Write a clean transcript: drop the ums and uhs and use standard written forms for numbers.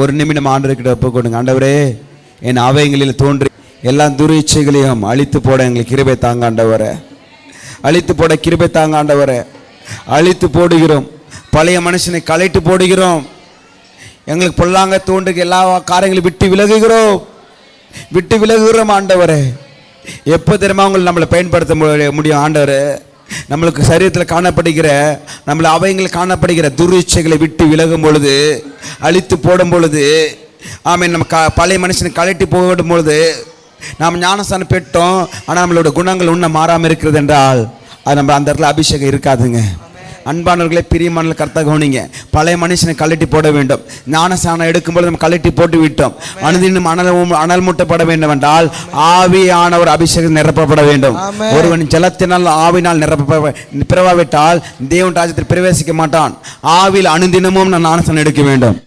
ஒரு நிமிடம் ஆண்டவர்கிட்ட ஒப்பு கொடுங்க. ஆண்டவரே, என் அவைகளில் தோன்றி எல்லா துரிச்சைகளையும் அழித்து போட எங்களுக்கு கிருபை தாங்க ஆண்டவரே. அழித்து போட கிருபை தாங்க ஆண்டவரே. அழித்து போடுகிறோம். பழைய மனுஷனை கலைத்து போடுகிறோம். எங்களுக்கு பொல்லாங்க தோன்றுக எல்லா காரியங்களையும் விட்டு விலகுகிறோம் ஆண்டவரே. எப்போ தெரியுமா உங்களை நம்மளை பயன்படுத்த முடியும் ஆண்டவரே? நம்மளுக்கு சரீரத்தில் காணப்படுகிற நம்மளை அவைகள் காணப்படுகிற துரிச்சைகளை விட்டு விலகும் பொழுது, அழித்து போடும் பொழுது, ஆமாம், நம்ம பழைய மனுஷனை கலைட்டு போடும் பொழுது நாம் ஞானஸ்தானம் பெற்றோம். ஆனால் நம்மளோட குணங்கள் இன்னும் மாறாமல் இருக்கிறது என்றால் அது நம்ம அந்த இடத்துல அபிஷேகம் இருக்காதுங்க. அன்பானவர்களே, பிரியமானவர்களே, கர்த்தரை கவனிங்க. பழைய மனுஷனை கழட்டி போட வேண்டும். ஞானஸ்நானம் எடுக்கும்போது நம்ம கழட்டி போட்டு விட்டோம். அனுதினம் அனல் மூட்டப்பட வேண்டும் என்றால் ஆவியானவர் அபிஷேகம் நிரப்பப்பட வேண்டும். ஒருவன் ஜலத்தினால் ஆவினால் பிறவாவிட்டால் தேவன் ராஜ்யத்தில் பிரவேசிக்க மாட்டான். ஆவியில் அனுதினமும் நான் ஞானஸ்நானம் எடுக்க வேண்டும்.